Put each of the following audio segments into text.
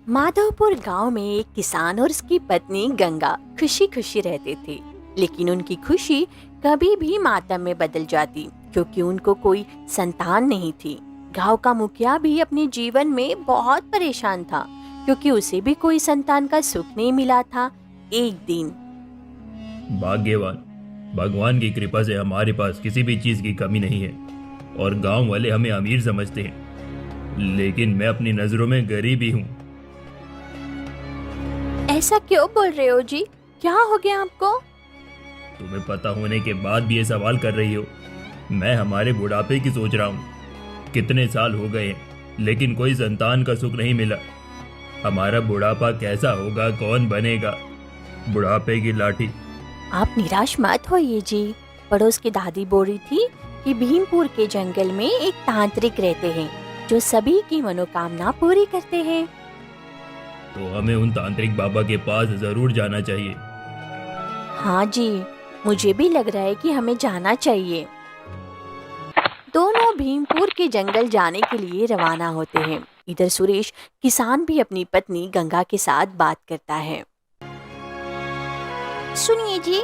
माधवपुर गांव में एक किसान और उसकी पत्नी गंगा खुशी खुशी रहते थे। लेकिन उनकी खुशी कभी भी मातम में बदल जाती, क्योंकि उनको कोई संतान नहीं थी। गांव का मुखिया भी अपने जीवन में बहुत परेशान था, क्योंकि उसे भी कोई संतान का सुख नहीं मिला था। एक दिन भाग्यवान, भगवान की कृपा से हमारे पास किसी भी चीज की कमी नहीं है और गांव वाले हमें अमीर समझते हैं, लेकिन मैं अपनी नजरों में गरीब ही हूँ। ऐसा क्यों बोल रहे हो जी? क्या हो गया आपको? तुम्हें पता होने के बाद भी ये सवाल कर रही हो? मैं हमारे बुढ़ापे की सोच रहा हूँ। कितने साल हो गए हैं, लेकिन कोई संतान का सुख नहीं मिला। हमारा बुढ़ापा कैसा होगा, कौन बनेगा? बुढ़ापे की लाठी। आप निराश मत होइए जी। पड़ोस की दादी बोल रही थी कि भीमपुर के जंगल में एक तांत्रिक रहते हैं जो सभी की मनोकामना पूरी करते हैं। तो हमें उन तांत्रिक बाबा के पास जरूर जाना चाहिए। हाँ जी, मुझे भी लग रहा है कि हमें जाना चाहिए। दोनों भीमपुर के जंगल जाने के लिए रवाना होते हैं। इधर सुरेश किसान भी अपनी पत्नी गंगा के साथ बात करता है। सुनिए जी,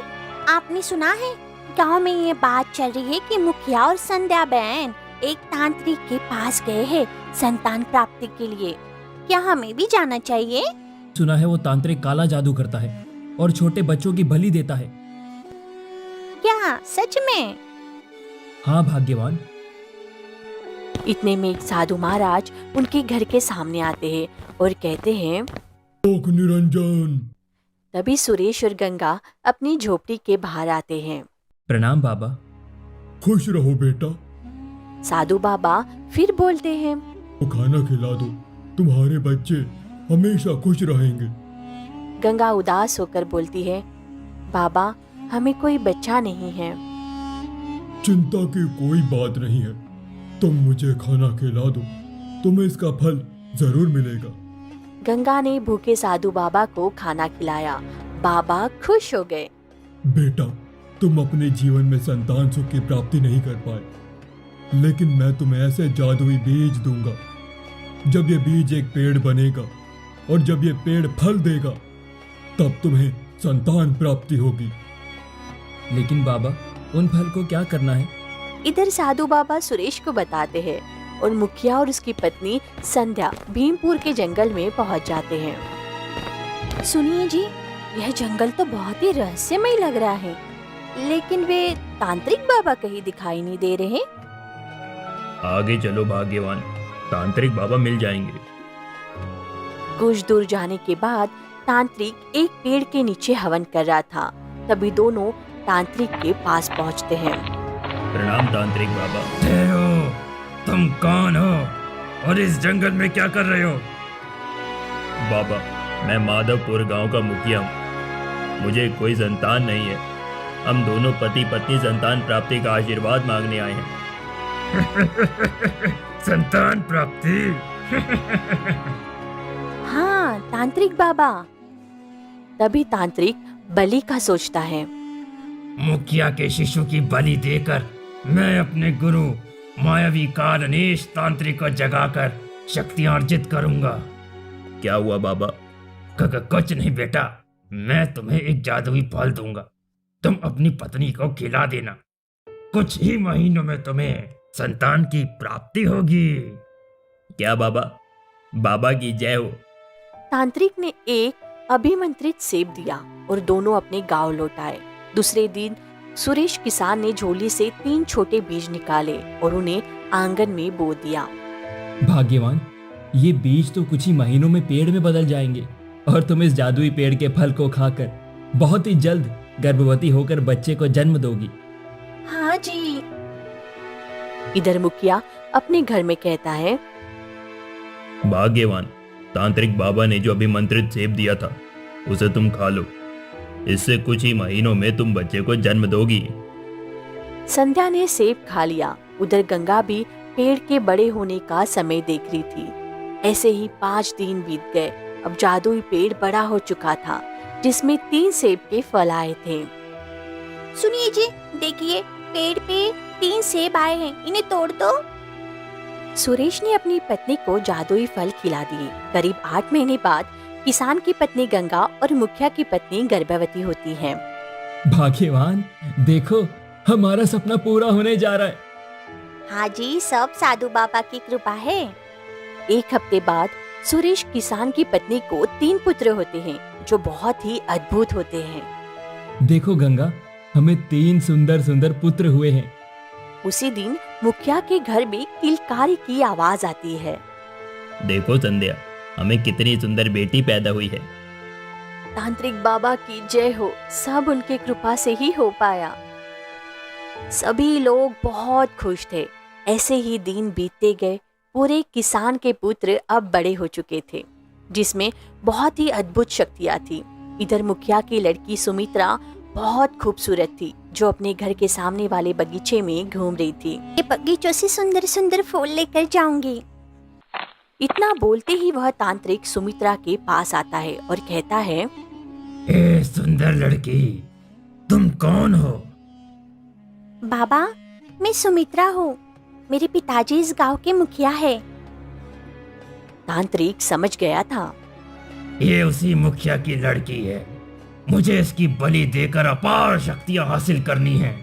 आपने सुना है गांव में ये बात चल रही है कि मुखिया और संध्या बहन एक तांत्रिक के पास गए हैं संतान प्राप्ति के लिए। क्या हमें भी जाना चाहिए? सुना है वो तांत्रिक काला जादू करता है और छोटे बच्चों की बलि देता है। क्या सच में? हाँ भाग्यवान। इतने में एक साधु महाराज उनके घर के सामने आते हैं और कहते हैं, लोक निरंजन। तभी सुरेश और गंगा अपनी झोपड़ी के बाहर आते हैं। प्रणाम बाबा। खुश रहो बेटा। साधु बाबा फिर बोलते हैं, वो खाना खिला दो, तुम्हारे बच्चे हमेशा खुश रहेंगे। गंगा उदास होकर बोलती है, बाबा हमें कोई बच्चा नहीं है। चिंता की कोई बात नहीं है, तुम मुझे खाना खिला दो, तुम्हें इसका फल जरूर मिलेगा। गंगा ने भूखे साधु बाबा को खाना खिलाया। बाबा खुश हो गए। बेटा, तुम अपने जीवन में संतान सुख की प्राप्ति नहीं कर पाए, लेकिन मैं तुम्हें ऐसे जादुई बीज दूंगा। जब ये बीज एक पेड़ बनेगा और जब ये पेड़ फल देगा, तब तुम्हें संतान प्राप्ति होगी। लेकिन बाबा, उन फल को क्या करना है? इधर साधु बाबा सुरेश को बताते हैं और मुखिया और उसकी पत्नी संध्या भीमपुर के जंगल में पहुंच जाते हैं। सुनिए जी, यह जंगल तो बहुत ही रहस्यमय लग रहा है, लेकिन वे तांत्रिक बाबा कहीं दिखाई नहीं दे रहे। आगे चलो भाग्यवान, तांत्रिक बाबा मिल जाएंगे। कुछ दूर जाने के बाद तांत्रिक एक पेड़ के नीचे हवन कर रहा था। तभी दोनों तांत्रिक के पास पहुंचते हैं। प्रणाम तांत्रिक बाबा। ठहरो, तुम कौन हो और इस जंगल में क्या कर रहे हो? बाबा, मैं माधवपुर गांव का मुखिया हूँ। मुझे कोई संतान नहीं है। हम दोनों पति पत्नी संतान प्राप्ति का आशीर्वाद मांगने आए हैं। संतान प्राप्ति? हाँ तांत्रिक बाबा। तभी तांत्रिक बलि का सोचता है। मुखिया के शिशु की बलि देकर मैं अपने गुरु मायावी कालनेश तांत्रिक को जगाकर शक्तियां अर्जित करूंगा। क्या हुआ बाबा? कुछ नहीं बेटा, मैं तुम्हें एक जादुई फल दूंगा। तुम अपनी पत्नी को खिला देना। कुछ ही महीनों में तुम्हें संतान की प्राप्ति होगी। क्या बाबा? बाबा की जय हो। तांत्रिक ने एक अभिमंत्रित सेब दिया और दोनों अपने गांव लौट आए। दूसरे दिन सुरेश किसान ने झोली से 3 छोटे बीज निकाले और उन्हें आंगन में बो दिया। भाग्यवान, ये बीज तो कुछ ही महीनों में पेड़ में बदल जाएंगे और तुम इस जादुई पेड़ के फल को खाकर बहुत ही जल्द गर्भवती होकर बच्चे को जन्म दोगी। हाँ जी। इधर मुखिया अपने घर में कहता है, भाग्यवान, तांत्रिक बाबा ने जो अभिमंत्रित सेब दिया था उसे तुम खा लो। इससे कुछ ही महीनों में तुम बच्चे को जन्म दोगी। संध्या ने सेब खा लिया। उधर गंगा भी पेड़ के बड़े होने का समय देख रही थी। ऐसे ही 5 दिन बीत गए। अब जादुई पेड़ बड़ा हो चुका था, जिसमें 3 सेब के फल आए थे। सुनिए जी, देखिए पेड़ पे 3 सेब आए हैं, इन्हें तोड़ दो। सुरेश ने अपनी पत्नी को जादुई फल खिला दिए। करीब 8 महीने बाद किसान की पत्नी गंगा और मुखिया की पत्नी गर्भवती होती हैं। भाग्यवान, देखो हमारा सपना पूरा होने जा रहा है। हाँ जी, सब साधु बाबा की कृपा है। एक हफ्ते बाद सुरेश किसान की पत्नी को 3 पुत्र होते हैं जो बहुत ही अद्भुत होते हैं। देखो गंगा, हमें 3 सुंदर सुंदर पुत्र हुए हैं। उसी दिन मुखिया के घर में किलकारी की आवाज आती है। देखो संध्या, हमें कितनी सुंदर बेटी पैदा हुई है। तांत्रिक बाबा की जय हो, सब उनके कृपा से ही हो पाया। सभी लोग बहुत खुश थे। ऐसे ही दिन बीतते गए। पूरे किसान के पुत्र अब बड़े हो चुके थे, जिसमें बहुत ही अद्भुत शक्तियां थी। इधर मुखिया की लड़की सुमित्रा बहुत खूबसूरत थी, जो अपने घर के सामने वाले बगीचे में घूम रही थी। ये बगीचों से सुंदर सुंदर फूल लेकर जाऊंगी। इतना बोलते ही वह तांत्रिक सुमित्रा के पास आता है और कहता है, ए सुंदर लड़की, तुम कौन हो? बाबा, मैं सुमित्रा हूँ। मेरे पिताजी इस गांव के मुखिया है। तांत्रिक समझ गया था। ये उसी मुखिया की लड़की है। मुझे इसकी बलि देकर अपार शक्तियां हासिल करनी है।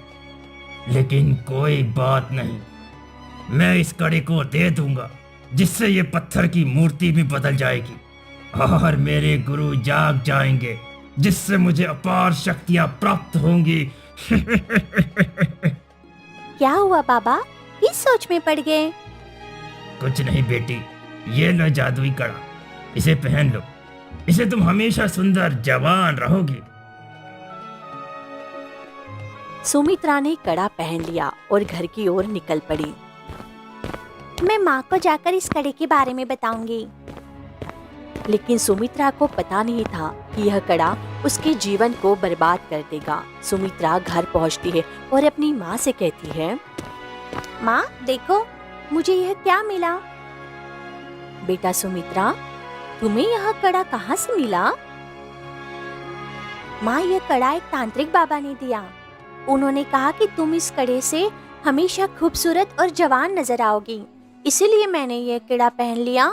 लेकिन कोई बात नहीं, मैं इस कड़े को दे दूंगा, जिससे ये पत्थर की मूर्ति भी बदल जाएगी और मेरे गुरु जाग जाएंगे, जिससे मुझे अपार शक्तियां प्राप्त होंगी। क्या हुआ बाबा, किस सोच में पड़ गए? कुछ नहीं बेटी, ये लो जादुई कड़ा, इसे पहन लो। इसे तुम हमेशा सुंदर जवान रहोगी। सुमित्रा ने कड़ा पहन लिया और घर की ओर निकल पड़ी। मैं माँ को जाकर इस कड़े के बारे में बताऊंगी। लेकिन सुमित्रा को पता नहीं था कि यह कड़ा उसके जीवन को बर्बाद कर देगा। सुमित्रा घर पहुंचती है और अपनी माँ से कहती है, माँ देखो, मुझे यह क्या मिला? बेटा सुमित्रा, तुम्हें यह कड़ा कहाँ से मिला? माँ, यह कड़ा एक तांत्रिक बाबा ने दिया। उन्होंने कहा कि तुम इस कड़े से हमेशा खूबसूरत और जवान नजर आओगी, इसीलिए मैंने यह कड़ा पहन लिया।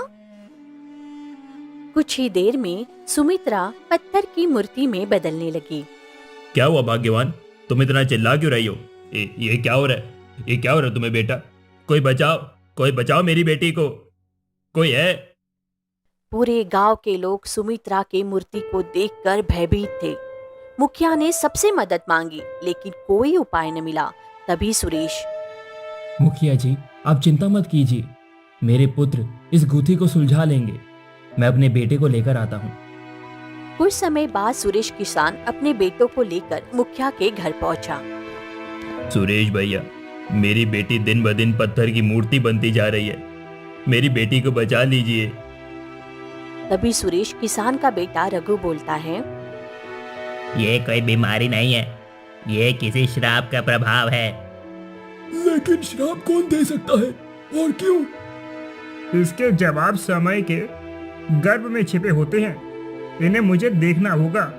कुछ ही देर में सुमित्रा पत्थर की मूर्ति में बदलने लगी। क्या हुआ भाग्यवान, तुम इतना चिल्ला क्यों रही हो? ये क्या हो रहा है? ये क्या हो रहा है तुम्हें बेटा? कोई बचाओ मेरी बेटी को, कोई है? पूरे गांव के लोग सुमित्रा की मूर्ति को देखकर भयभीत थे। मुखिया ने सबसे मदद मांगी, लेकिन कोई उपाय न मिला। तभी सुरेश, मुखिया जी, आप चिंता मत कीजिए, मेरे पुत्र इस गुत्थी को सुलझा लेंगे। मैं अपने बेटे को लेकर आता हूँ। कुछ समय बाद सुरेश किसान अपने बेटों को लेकर मुखिया के घर पहुंचा। सुरेश भैया, मेरी बेटी दिन ब दिन पत्थर की मूर्ति बनती जा रही है, मेरी बेटी को बचा लीजिए। तभी सुरेश किसान का बेटा रघु बोलता है, ये कोई बीमारी नहीं है, ये किसी श्राप का प्रभाव है। लेकिन श्राप कौन दे सकता है और क्यों? इसके जवाब समय के गर्भ में छिपे होते हैं, इन्हें मुझे देखना होगा।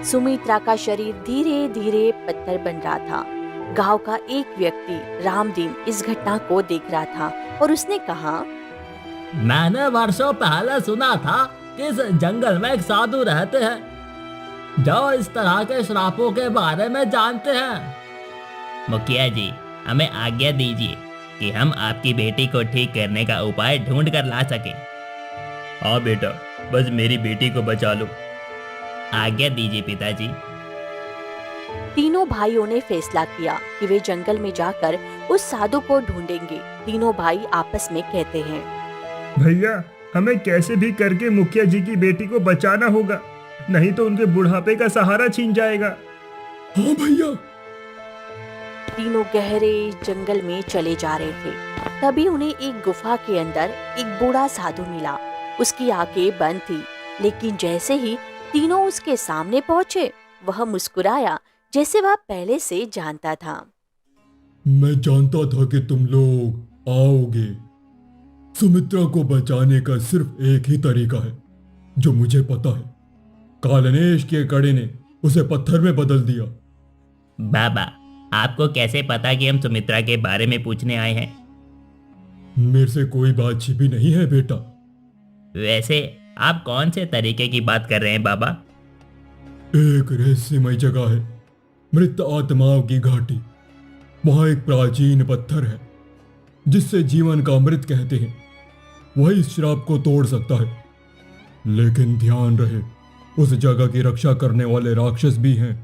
सुमित्रा का शरीर धीरे धीरे पत्थर बन रहा था। गांव का एक व्यक्ति रामदीन इस घटना को देख रहा था और उसने कहा, मैंने वर्षों पहले सुना था कि इस जंगल में एक साधु रहते हैं जो इस तरह के श्रापों के बारे में जानते हैं। मुखिया जी, हमें आज्ञा दीजिए कि हम आपकी बेटी को ठीक करने का उपाय ढूंढ कर ला सके। हाँ बेटा, बस मेरी बेटी को बचा लो। आज्ञा दीजिए पिताजी। तीनों भाइयों ने फैसला किया कि वे जंगल में जाकर उस साधु को ढूंढेंगे। तीनों भाई आपस में कहते हैं, भैया, हमें कैसे भी करके मुखिया जी की बेटी को बचाना होगा, नहीं तो उनके बुढ़ापे का सहारा छीन जाएगा। हाँ भैया। तीनों गहरे जंगल में चले जा रहे थे। तभी उन्हें एक गुफा के अंदर एक बूढ़ा साधु मिला। उसकी आंखें बंद थी, लेकिन जैसे ही तीनों उसके सामने पहुंचे, वह मुस्कुराया जैसे वह पहले से जानता था। मैं जानता था कि तुम लोग आओगे। सुमित्रा को बचाने का सिर्फ एक ही तरीका है, जो मुझे पता है। कालनेश के कड़े ने उसे पत्थर में बदल दिया। बाबा, आपको कैसे पता कि हम सुमित्रा के बारे में पूछने आए हैं? मेरे से कोई बात छिपी नहीं है बेटा। वैसे आप कौन से तरीके की बात कर रहे हैं बाबा? एक रहस्यमय जगह है, मृत आत्माओं की घाटी। वहां एक प्राचीन पत्थर है जिससे जीवन का अमृत कहते हैं। वही इस श्राप को तोड़ सकता है। लेकिन ध्यान रहे, उस जगह की रक्षा करने वाले राक्षस भी हैं।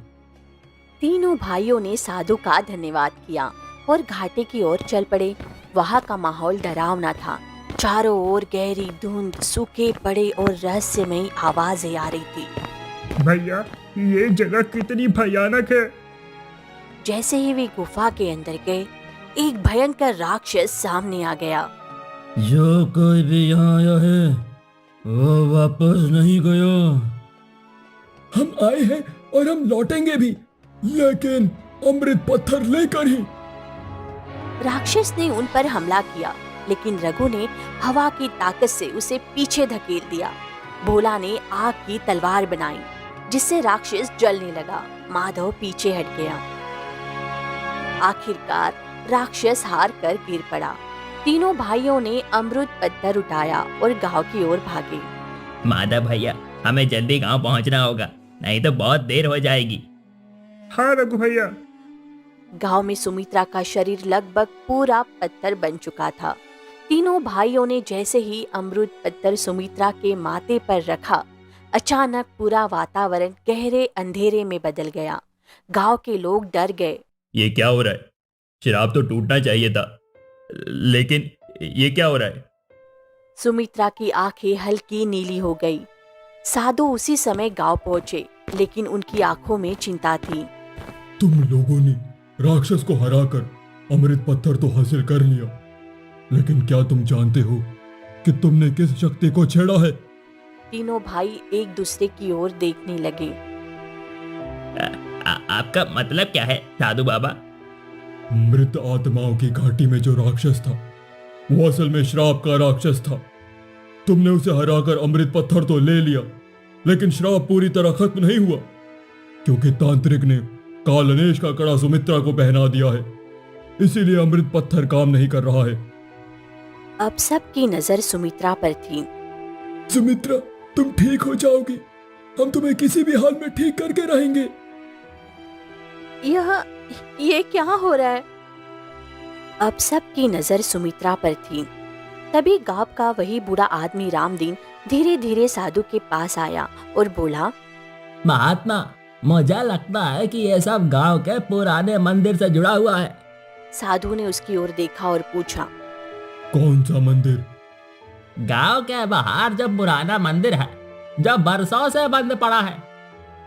तीनों भाइयों ने साधु का धन्यवाद किया और घाटी की ओर चल पड़े। वहाँ का माहौल डरावना था। चारों ओर गहरी धुंध, सूखे पड़े और रहस्यमयी आवाजें आ रही थी। भैया, ये जगह कितनी भयानक है। जैसे ही वे गुफा के अंदर गए, एक भयंकर राक्षस सामने आ गया। जो कोई भी यहाँ आया है वो वापस नहीं गया। हम आए हैं और हम लौटेंगे भी, लेकिन अमृत पत्थर लेकर ही। राक्षस ने उन पर हमला किया, लेकिन रघु ने हवा की ताकत से उसे पीछे धकेल दिया। भोला ने आग की तलवार बनाई जिससे राक्षस जलने लगा। माधव पीछे हट गया। आखिरकार राक्षस हार कर गिर पड़ा। तीनों भाइयों ने अमृत पत्थर उठाया और गांव की ओर भागे। माधव भैया, हमें जल्दी गांव पहुंचना होगा, नहीं तो बहुत देर हो जाएगी। हाँ रघु भैया। गांव में सुमित्रा का शरीर लगभग पूरा पत्थर बन चुका था। तीनों भाइयों ने जैसे ही अमृत पत्थर सुमित्रा के माथे पर रखा, अचानक पूरा वातावरण गहरे अंधेरे में बदल गया। गांव के लोग डर गए। ये क्या हो रहा है? शराब तो टूटना चाहिए था, लेकिन ये क्या हो रहा है? सुमित्रा की आंखें हल्की नीली हो गई। साधु उसी समय गांव पहुंचे, लेकिन उनकी आंखों में चिंता थी। तुम लोगों ने राक्षस को हराकर अमृत पत्थर तो हासिल कर लिया, लेकिन क्या तुम जानते हो कि तुमने किस शक्ति को छेड़ा है? तीनों भाई एक दूसरे की ओर देखने लगे। आपका मतलब क्या है साधु बाबा? मृत आत्माओं की घाटी में जो राक्षस था वो असल में श्राप का राक्षस था। तुमने उसे हराकर अमृत पत्थर तो ले लिया, लेकिन श्राप पूरी तरह खत्म नहीं हुआ, क्योंकि तांत्रिक ने कालनेश का कड़ा सुमित्रा को पहना दिया है। इसीलिए अमृत पत्थर काम नहीं कर रहा है। अब सबकी नजर सुमित्रा पर थी। सुमित्रा, तुम ठीक हो जाओगी। हम तुम्हें किसी भी हाल में ठीक करके रहेंगे। ये क्या हो रहा है? अब सबकी नजर सुमित्रा पर थी। तभी गांव का वही बूढ़ा आदमी रामदीन धीरे धीरे साधु के पास आया और बोला, महात्मा, मुझे लगता है कि ये सब गांव के पुराने मंदिर से जुड़ा हुआ है। साधु ने उसकी ओर देखा और पूछा, कौन सा मंदिर? गांव के बाहर जो पुराना मंदिर है, जो बरसों से बंद पड़ा है।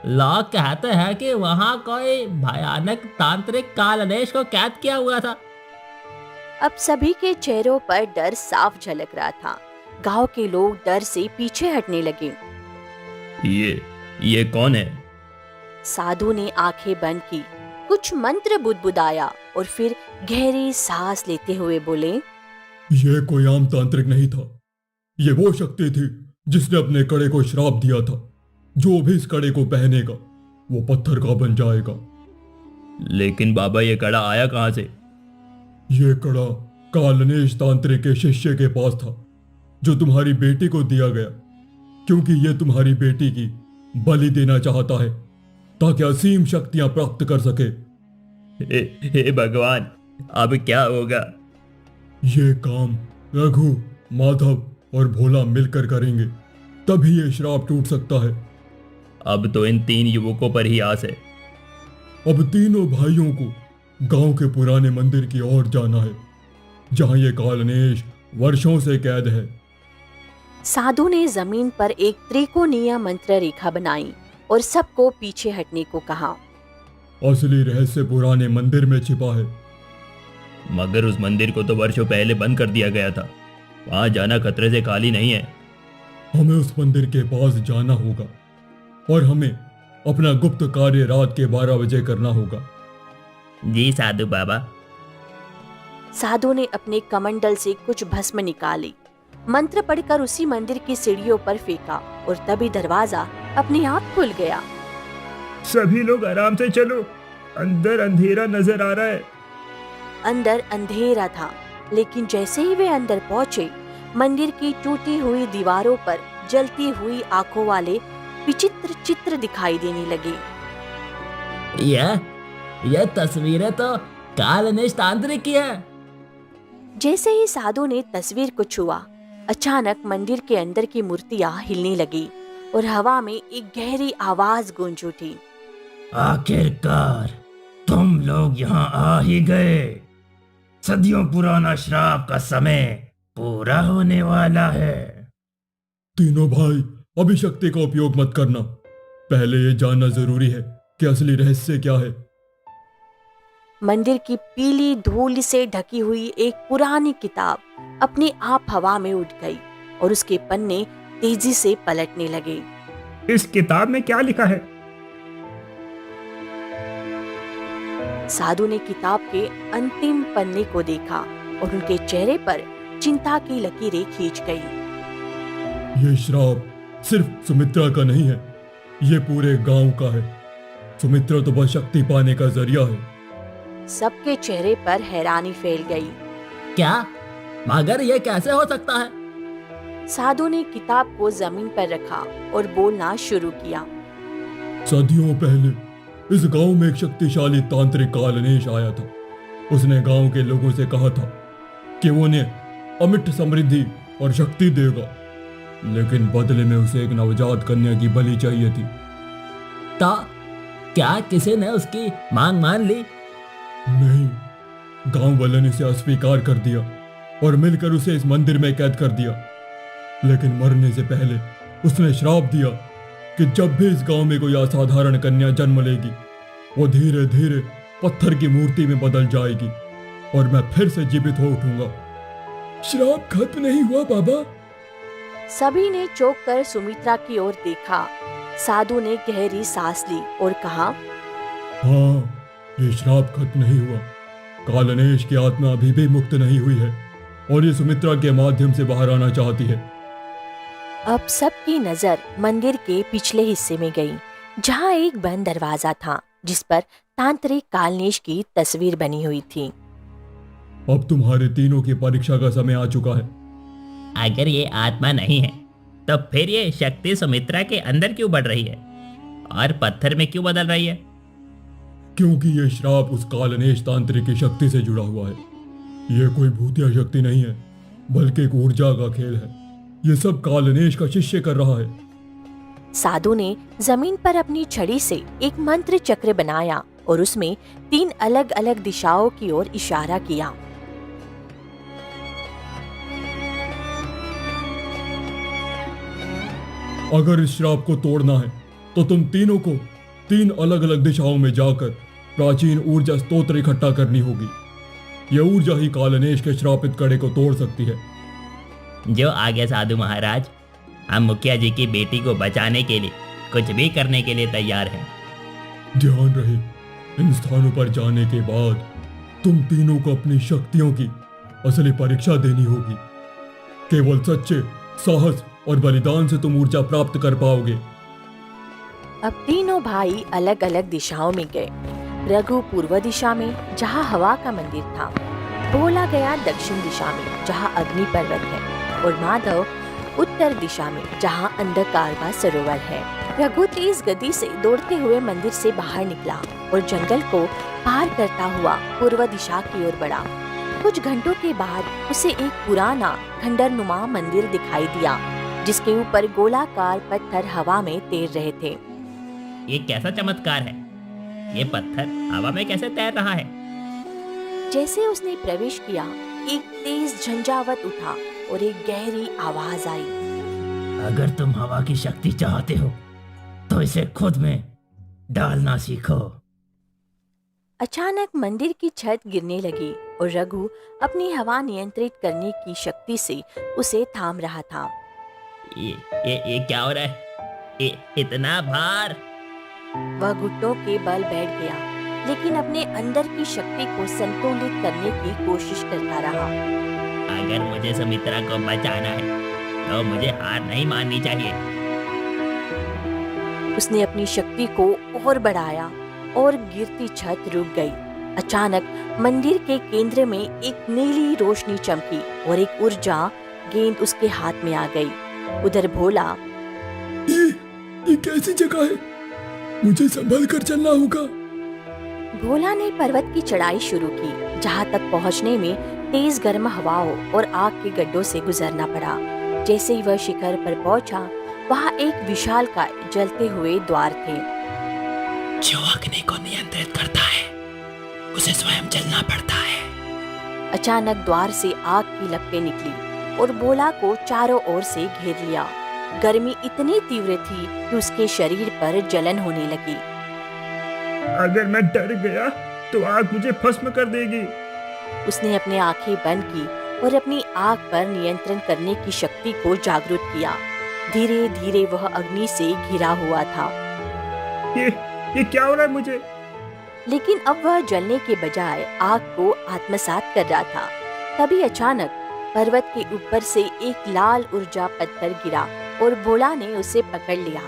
लोग कहते हैं कि वहां कोई भयानक तांत्रिक कालनेश को कैद किया हुआ था। अब सभी के चेहरों पर डर साफ झलक रहा था। गांव के लोग डर से पीछे हटने लगे। ये कौन है? साधु ने आंखें बंद की, कुछ मंत्र बुदबुदाया और फिर गहरी सांस लेते हुए बोले, ये कोई आम तांत्रिक नहीं था। ये वो शक्ति थी जिसने अपने कड़े को श्राप दिया था। जो भी इस कड़े को पहनेगा वो पत्थर का बन जाएगा। लेकिन बाबा, ये कड़ा आया कहाँ से? ये कड़ा कालनेश तांत्रिक के शिष्य के पास था, जो तुम्हारी बेटी को दिया गया, क्योंकि ये तुम्हारी बेटी की बलि देना चाहता है ताकि असीम शक्तियां प्राप्त कर सके। हे भगवान, अब क्या होगा? ये काम रघु, माधव और भोला मिलकर करेंगे, तभी ये श्राप टूट सकता है। अब तो इन 3 युवकों पर ही आस है। अब तीनों भाइयों को गांव के पुराने मंदिर की ओर जाना है, जहां ये कालनेश वर्षों से कैद है। साधु ने जमीन पर एक त्रिकोणीय मंत्र रेखा बनाई और सबको पीछे हटने को कहा। असली रहस्य पुराने मंदिर में छिपा है। मगर उस मंदिर को तो वर्षों पहले बंद कर दिया गया था। वहां जाना खतरे से खाली नहीं है। हमें उस मंदिर के पास जाना होगा और हमें अपना गुप्त कार्य रात के 12 बजे करना होगा। जी साधु बाबा। साधु ने अपने कमंडल से कुछ भस्म निकाली, मंत्र पढ़कर उसी मंदिर की सीढ़ियों पर फेंका और तभी दरवाजा अपने आप खुल गया। सभी लोग आराम से चलो, अंदर अंधेरा नजर आ रहा है। अंदर अंधेरा था, लेकिन जैसे ही वे अंदर पहुंचे, मंदिर की टूटी हुई दीवारों पर जलती हुई आंखों वाले विचित्र चित्र दिखाई देने लगे। यह तस्वीरें तो कालनेश तांत्रिक की है। जैसे ही साधु ने तस्वीर को छुआ, अचानक मंदिर के अंदर की मूर्तियां हिलने लगी और हवा में एक गहरी आवाज गूंज उठी। आखिरकार तुम लोग यहाँ आ ही गए। सदियों पुराना श्राप का समय पूरा होने वाला है। तीनों भाई, अभी शक्ति का उपयोग मत करना। पहले ये जानना जरूरी है कि असली रहस्य क्या है। मंदिर की पीली धूल से ढकी हुई एक पुरानी किताब अपने आप हवा में उड़ गई और उसके पन्ने तेजी से पलटने लगे। इस किताब में क्या लिखा है? साधु ने किताब के अंतिम पन्ने को देखा और उनके चेहरे पर चिंता की लकीरें खींच गई। ये श्राप सिर्फ सुमित्रा का नहीं है, ये पूरे गांव का है। सुमित्रा तो बस शक्ति पाने का जरिया है। सबके चेहरे पर हैरानी फैल गई। क्या? मगर यह कैसे हो सकता है? साधु ने किताब को जमीन पर रखा और बोलना शुरू किया। सदियों पहले इस गांव में एक शक्तिशाली तांत्रिक कालनेश आया था। उसने गांव के लोगों से कहा था कि वो उन्हें अमिट समृद्धि और शक्ति देगा, लेकिन बदले में उसे एक नवजात कन्या की बलि चाहिए थी। तो क्या किसी ने उसकी मांग मान ली? नहीं, गांव वालों ने उसे अस्वीकार कर दिया और मिलकर उसे इस मंदिर में कैद कर दिया। लेकिन मरने से पहले उसने श्राप दिया कि जब भी इस गांव में कोई असाधारण कन्या जन्म लेगी, वो धीरे धीरे पत्थर की मूर्ति में बदल जाएगी और मैं फिर से जीवित हो उठूंगा। श्राप खत्म नहीं हुआ बाबा। सभी ने चौंक कर सुमित्रा की ओर देखा। साधु ने गहरी सांस ली और कहा, हाँ, ये श्राप खत्म नहीं हुआ। कालनेश की आत्मा अभी भी मुक्त नहीं हुई है और ये सुमित्रा के माध्यम से बाहर आना चाहती है। अब सबकी नजर मंदिर के पिछले हिस्से में गई, जहाँ एक बंद दरवाजा था जिस पर तांत्रिक कालनेश की तस्वीर बनी हुई थी। अब तुम्हारे तीनों की परीक्षा का समय आ चुका है। अगर ये आत्मा नहीं है तो फिर ये शक्ति सुमित्रा के अंदर क्यों बढ़ रही है और पत्थर में क्यों बदल रही है? क्योंकि ये श्राप उस कालनेश तांत्रिक की शक्ति से जुड़ा हुआ है। ये कोई भूतिया शक्ति नहीं है, बल्कि एक ऊर्जा का खेल है। ये सब कालनेश का शिष्य कर रहा है। साधु ने जमीन पर अपनी छड़ी से एक मंत्र चक्र बनाया और उसमें 3 अलग अलग दिशाओं की ओर इशारा किया। अगर इस श्राप को तोड़ना है तो तुम तीनों को 3 अलग अलग दिशाओं में जाकर प्राचीन ऊर्जा स्तोत्र इकट्ठा करनी होगी। यह ऊर्जा ही कालनेश के श्रापित कड़े को तोड़ सकती है। जो आगे साधु महाराज, हम मुखिया जी की बेटी को बचाने के लिए कुछ भी करने के लिए तैयार हैं। ध्यान रहे, इन स्थानों पर जाने के बाद तुम तीनों को अपनी शक्तियों की असली परीक्षा देनी होगी। केवल सच्चे साहस और बलिदान से तुम ऊर्जा प्राप्त कर पाओगे। अब तीनों भाई अलग अलग दिशाओं में गए। रघु पूर्व दिशा में, जहाँ हवा का मंदिर था। भोला गया दक्षिण दिशा में, जहाँ अग्नि पर्वत है, और माधव उत्तर दिशा में, जहाँ अंधकार का सरोवर है। रघु तेज गति से दौड़ते हुए मंदिर से बाहर निकला और जंगल को पार करता हुआ पूर्व दिशा की ओर बढ़ा। कुछ घंटों के बाद उसे एक पुराना खंडरनुमा मंदिर दिखाई दिया, जिसके ऊपर गोलाकार पत्थर हवा में तैर रहे थे। ये कैसा चमत्कार है? ये पत्थर हवा में कैसे तैर रहा है? जैसे उसने प्रवेश किया, एक तेज झंझावत उठा और एक गहरी आवाज आई। अगर तुम हवा की शक्ति चाहते हो तो इसे खुद में डालना सीखो। अचानक मंदिर की छत गिरने लगी और रघु अपनी हवा नियंत्रित करने की शक्ति से उसे थाम रहा था। ये क्या हो रहा है? इतना भार! वह घुटनों के बल बैठ गया, लेकिन अपने अंदर की शक्ति को संतुलित करने की कोशिश करता रहा। अगर मुझे सुमित्रा को बचाना है तो मुझे हार नहीं माननी चाहिए। उसने अपनी शक्ति को और बढ़ाया और गिरती छत रुक गई। अचानक मंदिर के केंद्र में एक नीली रोशनी चमकी और एक ऊर्जा गेंद उसके हाथ में आ गई। उधर भोला, ये कैसी जगह है? मुझे संभल कर चलना होगा। भोला ने पर्वत की चढ़ाई शुरू की, जहाँ तक पहुँचने में तेज गर्म हवाओं और आग के गड्ढों से गुजरना पड़ा। जैसे ही वह शिखर पर पहुंचा, वहाँ एक विशालकाय जलते हुए द्वार थे। जो अग्नि को नियंत्रित करता है उसे स्वयं जलना पड़ता है। अचानक द्वार से आग की लपटें निकली और भोला को चारों ओर से घेर लिया। गर्मी इतनी तीव्र थी कि उसके शरीर पर जलन होने लगी। अगर मैं डर गया तो आग मुझे भस्म कर देगी। उसने अपनी आंखें बंद की और अपनी आग पर नियंत्रण करने की शक्ति को जागृत किया। धीरे धीरे वह अग्नि से घिरा हुआ था, ये क्या हो रहा है मुझे? लेकिन अब वह जलने के बजाय आग को आत्मसात कर रहा था। तभी अचानक पर्वत के ऊपर से एक लाल ऊर्जा पत्थर गिरा और भोला ने उसे पकड़ लिया।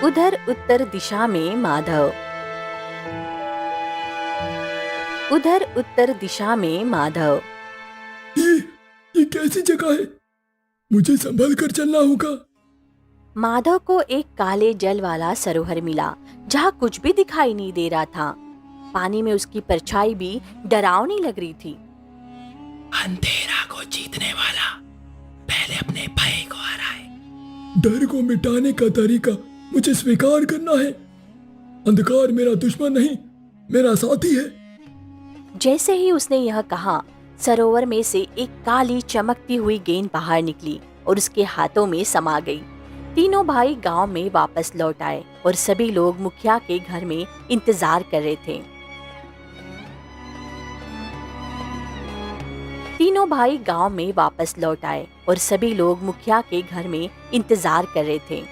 उधर उत्तर दिशा में माधव ये कैसी जगह है? मुझे संभल कर चलना होगा। माधव को एक काले जल वाला सरोवर मिला, जहाँ कुछ भी दिखाई नहीं दे रहा था। पानी में उसकी परछाई भी डरावनी लग रही थी। अंधेरा को जीतने वाला पहले अपने भय को हराए। डर को मिटाने का तरीका मुझे स्वीकार करना है। अंधकार मेरा दुश्मन नहीं, मेरा साथी है। जैसे ही उसने यह कहा, सरोवर में से एक काली चमकती हुई गेंद बाहर निकली और उसके हाथों में समा गई। तीनों भाई गांव में वापस लौट आए और सभी लोग मुखिया के घर में इंतजार कर रहे थे।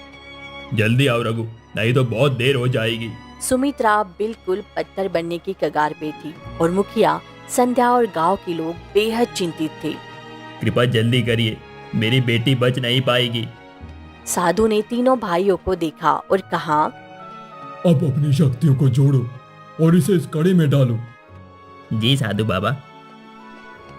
जल्दी आओ रघु, नहीं तो बहुत देर हो जाएगी। सुमित्रा बिल्कुल पत्थर बनने की कगार पे थी और मुखिया, संध्या और गांव के लोग बेहद चिंतित थे। कृपया जल्दी करिए, मेरी बेटी बच नहीं पाएगी। साधु ने तीनों भाइयों को देखा और कहा, अब अपनी शक्तियों को जोड़ो और इसे इस कड़े में डालो। जी साधु बाबा।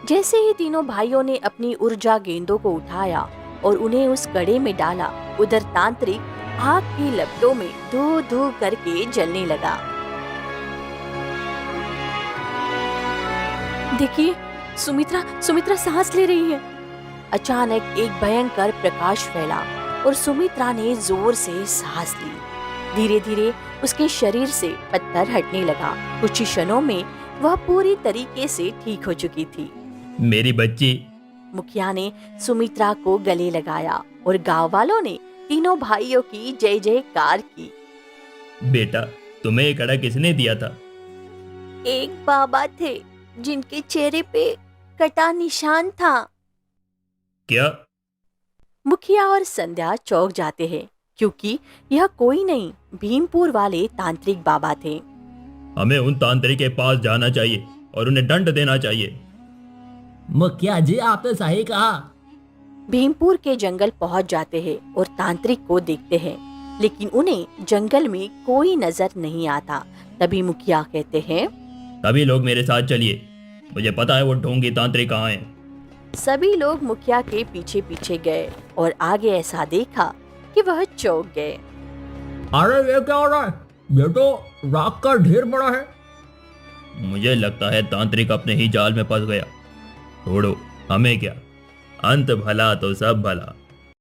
जैसे ही तीनों भाइयों ने अपनी ऊर्जा गेंदों को उठाया और उन्हें उस कड़े में डाला, उधर तांत्रिक आग की लपटों में धू धू करके जलने लगा। देखिए, सुमित्रा सांस ले रही है। अचानक एक भयंकर प्रकाश फैला और सुमित्रा ने जोर से सांस ली। धीरे धीरे उसके शरीर से पत्थर हटने लगा। कुछ ही क्षणों में वह पूरी तरीके से ठीक हो चुकी थी। मेरी बच्ची। मुखिया ने सुमित्रा को गले लगाया और गांव वालों ने तीनों भाइयों की जय जयकार की। बेटा, तुम्हें ये कड़ा किसने दिया था? एक बाबा थे जिनके चेहरे पे कटा निशान था। क्या? मुखिया और संध्या चौंक जाते हैं, क्योंकि यह कोई नहीं, भीमपुर वाले तांत्रिक बाबा थे। हमें उन तांत्रिक के पास जाना चाहिए और उन्हें दंड देना चाहिए। मुखिया जी, आपने सही कहा। भीमपुर के जंगल पहुंच जाते हैं और तांत्रिक को देखते हैं, लेकिन उन्हें जंगल में कोई नजर नहीं आता। तभी मुखिया कहते हैं, सभी लोग मेरे साथ चलिए, मुझे पता है वो ढोंगी तांत्रिक कहाँ हैं। सभी लोग मुखिया के पीछे पीछे गए और आगे ऐसा देखा कि वह चौंक गए। अरे ये क्या हो रहा है? ये तो राख का ढेर बड़ा है। मुझे लगता है तांत्रिक अपने ही जाल में फंस गया। छोड़ो, हमें क्या, अंत भला तो सब भला।